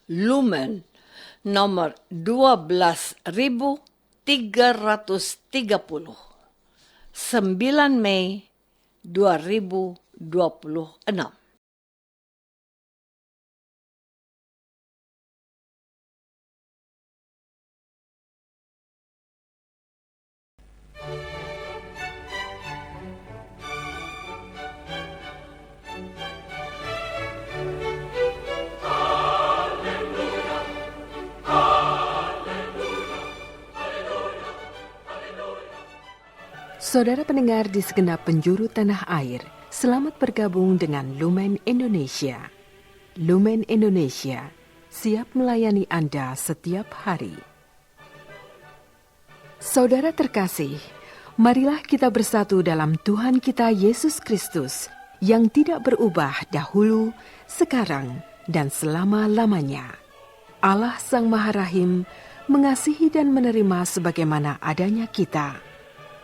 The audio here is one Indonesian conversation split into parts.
Lumen nomor 12.330, 9 Mei 2026. Saudara pendengar di segenap penjuru tanah air, selamat bergabung dengan Lumen Indonesia. Lumen Indonesia, siap melayani Anda setiap hari. Saudara terkasih, marilah kita bersatu dalam Tuhan kita Yesus Kristus yang tidak berubah dahulu, sekarang, dan selama-lamanya. Allah Sang Maha Rahim mengasihi dan menerima sebagaimana adanya kita.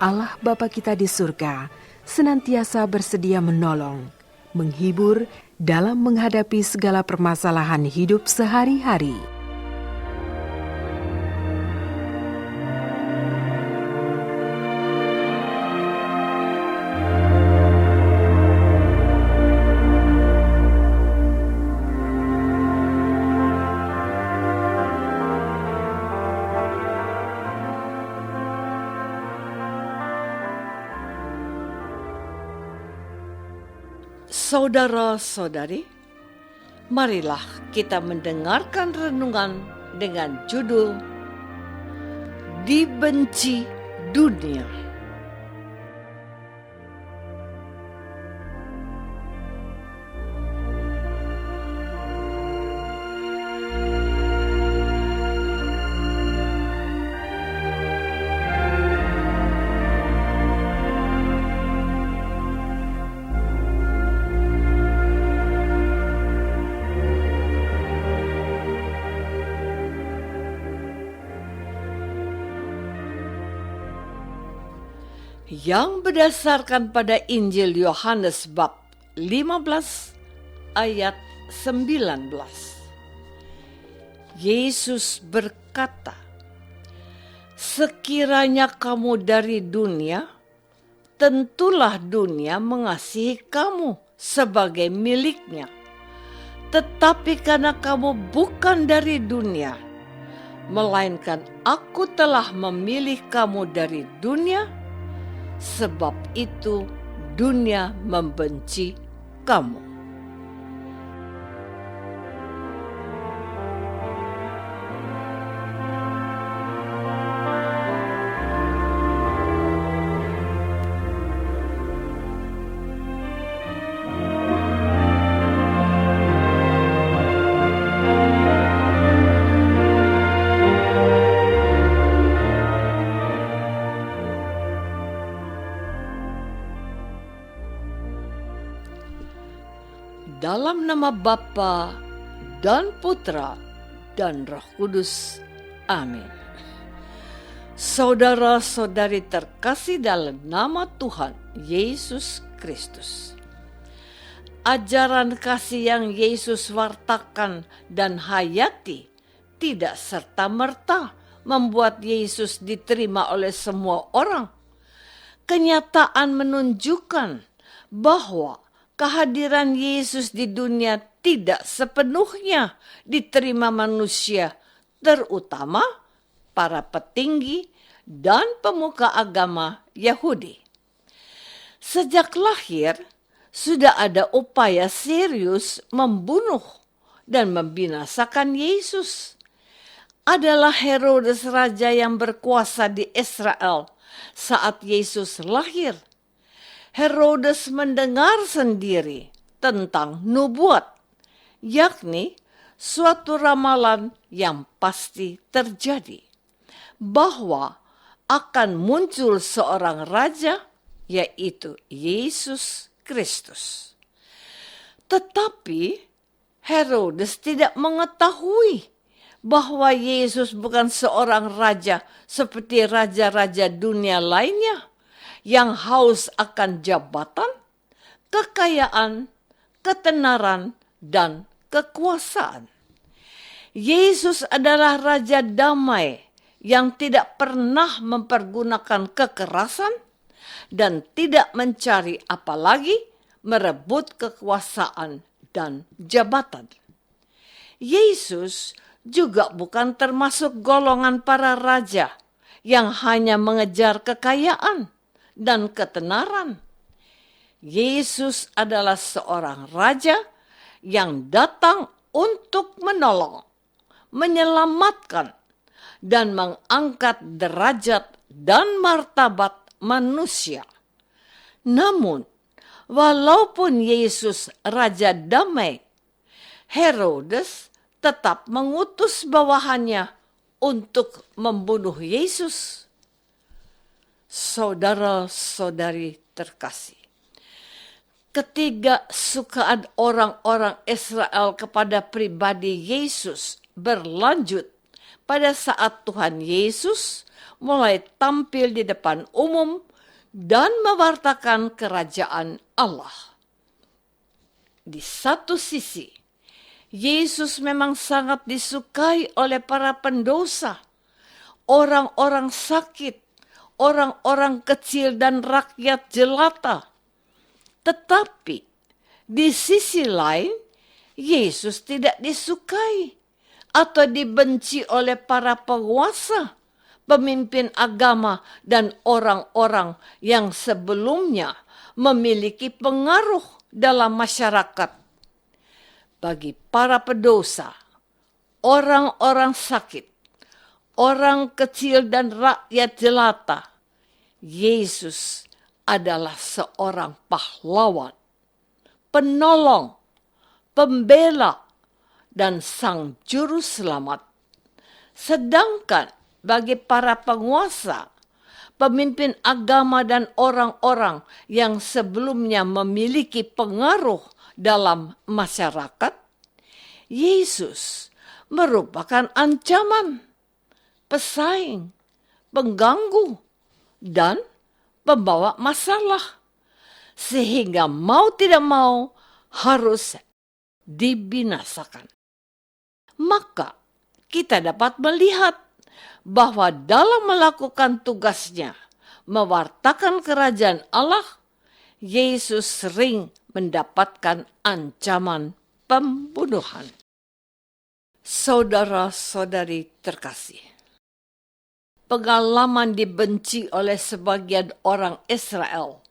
Allah Bapa kita di surga senantiasa bersedia menolong, menghibur dalam menghadapi segala permasalahan hidup sehari-hari. Saudara-saudari, marilah kita mendengarkan renungan dengan judul Dibenci Dunia. Yang berdasarkan pada Injil Yohanes bab 15 ayat 19. Yesus berkata, "Sekiranya kamu dari dunia, tentulah dunia mengasihi kamu sebagai miliknya. Tetapi karena kamu bukan dari dunia, melainkan Aku telah memilih kamu dari dunia, sebab itu dunia membenci kamu." Dalam nama Bapa dan Putra dan Roh Kudus. Amin. Saudara-saudari terkasih dalam nama Tuhan Yesus Kristus. Ajaran kasih yang Yesus wartakan dan hayati tidak serta-merta membuat Yesus diterima oleh semua orang. Kenyataan menunjukkan bahwa kehadiran Yesus di dunia tidak sepenuhnya diterima manusia, terutama para petinggi dan pemuka agama Yahudi. Sejak lahir, sudah ada upaya serius membunuh dan membinasakan Yesus. Adalah Herodes raja yang berkuasa di Israel saat Yesus lahir. Herodes mendengar sendiri tentang nubuat, yakni suatu ramalan yang pasti terjadi, bahwa akan muncul seorang raja, yaitu Yesus Kristus. Tetapi Herodes tidak mengetahui bahwa Yesus bukan seorang raja seperti raja-raja dunia lainnya, yang haus akan jabatan, kekayaan, ketenaran, dan kekuasaan. Yesus adalah Raja Damai yang tidak pernah mempergunakan kekerasan dan tidak mencari apalagi merebut kekuasaan dan jabatan. Yesus juga bukan termasuk golongan para raja yang hanya mengejar kekayaan dan ketenaran. Yesus adalah seorang raja yang datang untuk menolong, menyelamatkan, dan mengangkat derajat dan martabat manusia. Namun, walaupun Yesus Raja Damai, Herodes tetap mengutus bawahannya untuk membunuh Yesus. Saudara-saudari terkasih, ketidaksukaan orang-orang Israel kepada pribadi Yesus berlanjut pada saat Tuhan Yesus mulai tampil di depan umum dan mewartakan kerajaan Allah. Di satu sisi, Yesus memang sangat disukai oleh para pendosa, orang-orang sakit, orang-orang kecil dan rakyat jelata. Tetapi di sisi lain, Yesus tidak disukai atau dibenci oleh para penguasa, pemimpin agama, dan orang-orang yang sebelumnya memiliki pengaruh dalam masyarakat. Bagi para pendosa, orang-orang sakit, orang kecil dan rakyat jelata, Yesus adalah seorang pahlawan, penolong, pembela, dan sang juru selamat. Sedangkan bagi para penguasa, pemimpin agama, dan orang-orang yang sebelumnya memiliki pengaruh dalam masyarakat, Yesus merupakan ancaman, pesaing, pengganggu, dan pembawa masalah, sehingga mau tidak mau harus dibinasakan. Maka kita dapat melihat bahwa dalam melakukan tugasnya mewartakan kerajaan Allah, Yesus sering mendapatkan ancaman pembunuhan. Saudara-saudari terkasih, pengalaman dibenci oleh sebagian orang Israel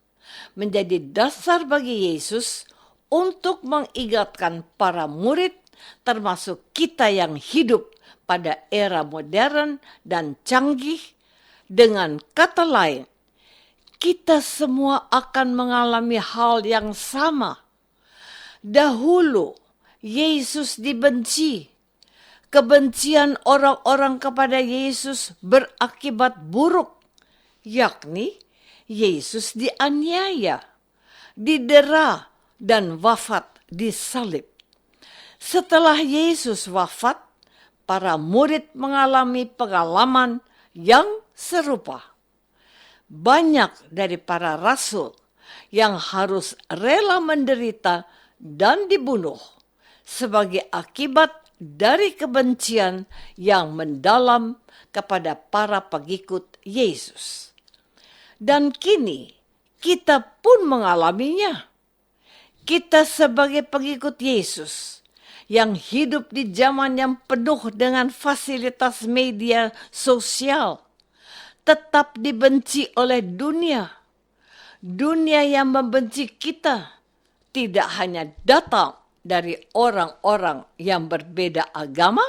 menjadi dasar bagi Yesus untuk mengingatkan para murid, termasuk kita yang hidup pada era modern dan canggih. Dengan kata lain, kita semua akan mengalami hal yang sama. Dahulu Yesus dibenci. Kebencian orang-orang kepada Yesus berakibat buruk, yakni Yesus dianiaya, didera, dan wafat disalib. Setelah Yesus wafat, para murid mengalami pengalaman yang serupa. Banyak dari para rasul yang harus rela menderita dan dibunuh sebagai akibat dari kebencian yang mendalam kepada para pengikut Yesus. Dan kini kita pun mengalaminya. Kita sebagai pengikut Yesus yang hidup di zaman yang penuh dengan fasilitas media sosial, tetap dibenci oleh dunia. Dunia yang membenci kita tidak hanya datang dari orang-orang yang berbeda agama,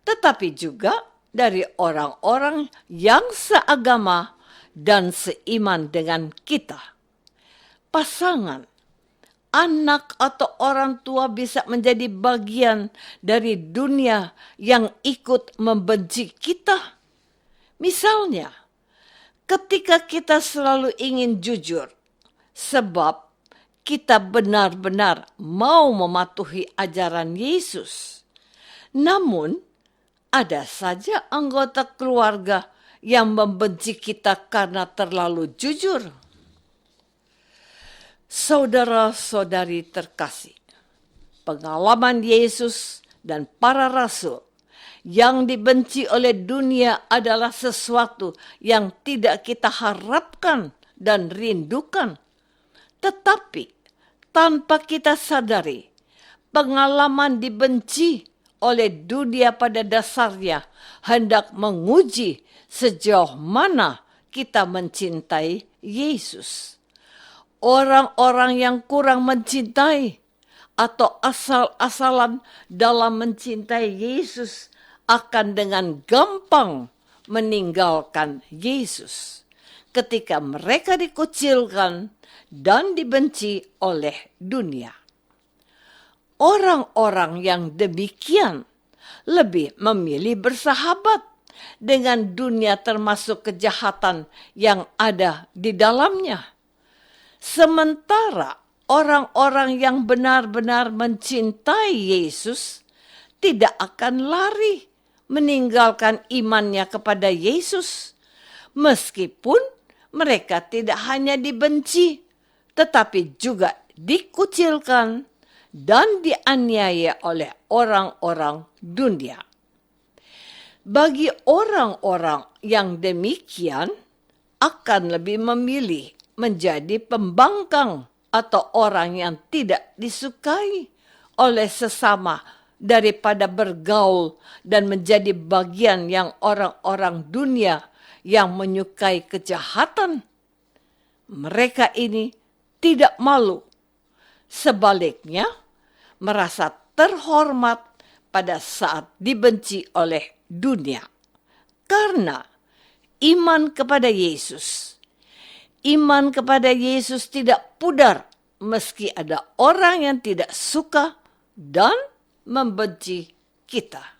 tetapi juga dari orang-orang yang seagama dan seiman dengan kita. Pasangan, anak, atau orang tua bisa menjadi bagian dari dunia yang ikut membenci kita. Misalnya, ketika kita selalu ingin jujur, sebab kita benar-benar mau mematuhi ajaran Yesus. Namun, ada saja anggota keluarga yang membenci kita karena terlalu jujur. Saudara-saudari terkasih, pengalaman Yesus dan para rasul. Yang dibenci oleh dunia adalah sesuatu yang tidak kita harapkan dan rindukan. Tetapi tanpa kita sadari, pengalaman dibenci oleh dunia pada dasarnya hendak menguji sejauh mana kita mencintai Yesus. Orang-orang yang kurang mencintai atau asal-asalan dalam mencintai Yesus akan dengan gampang meninggalkan Yesus ketika mereka dikucilkan dan dibenci oleh dunia. Orang-orang yang demikian lebih memilih bersahabat dengan dunia termasuk kejahatan yang ada di dalamnya. Sementara orang-orang yang benar-benar mencintai Yesus tidak akan lari meninggalkan imannya kepada Yesus, meskipun mereka tidak hanya dibenci, tetapi juga dikucilkan dan dianiaya oleh orang-orang dunia. Bagi orang-orang yang demikian, akan lebih memilih menjadi pembangkang atau orang yang tidak disukai oleh sesama daripada bergaul dan menjadi bagian yang orang-orang dunia yang menyukai kejahatan. Mereka ini tidak malu. Sebaliknya, merasa terhormat pada saat dibenci oleh dunia. Karena iman kepada Yesus. Iman kepada Yesus tidak pudar meski ada orang yang tidak suka dan membenci kita.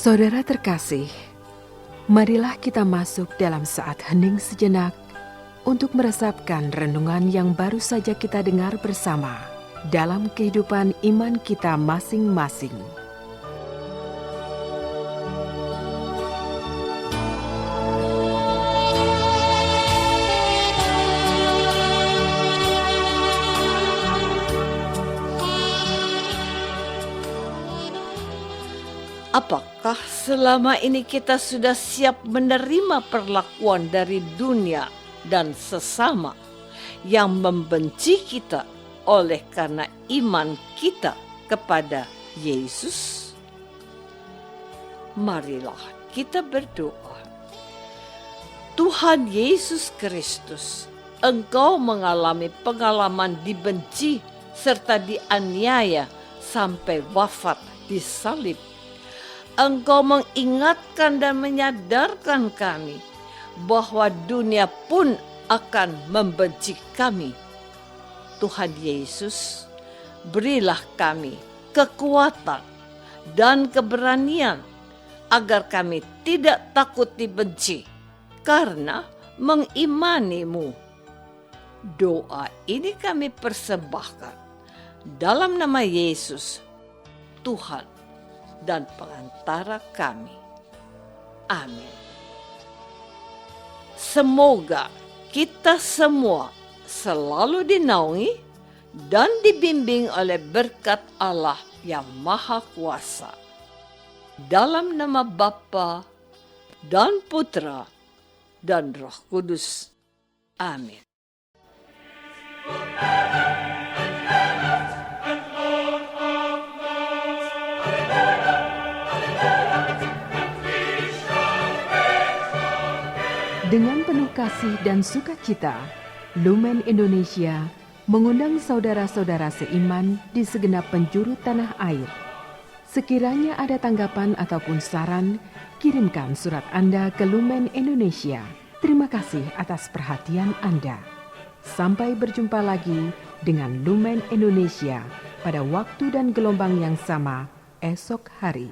Saudara terkasih, marilah kita masuk dalam saat hening sejenak untuk meresapkan renungan yang baru saja kita dengar bersama dalam kehidupan iman kita masing-masing. Apakah selama ini kita sudah siap menerima perlakuan dari dunia dan sesama yang membenci kita oleh karena iman kita kepada Yesus? Marilah kita berdoa. Tuhan Yesus Kristus, Engkau mengalami pengalaman dibenci serta dianiaya sampai wafat di salib. Engkau mengingatkan dan menyadarkan kami bahwa dunia pun akan membenci kami. Tuhan Yesus, berilah kami kekuatan dan keberanian agar kami tidak takut dibenci karena mengimani-Mu. Doa ini kami persembahkan dalam nama Yesus, Tuhan dan pengantara kami. Amin. Semoga kita semua selalu dinaungi dan dibimbing oleh berkat Allah yang Maha Kuasa. Dalam nama Bapa dan Putra dan Roh Kudus. Amin. Dengan penuh kasih dan sukacita, Lumen Indonesia mengundang saudara-saudara seiman di segenap penjuru tanah air. Sekiranya ada tanggapan ataupun saran, kirimkan surat Anda ke Lumen Indonesia. Terima kasih atas perhatian Anda. Sampai berjumpa lagi dengan Lumen Indonesia pada waktu dan gelombang yang sama esok hari.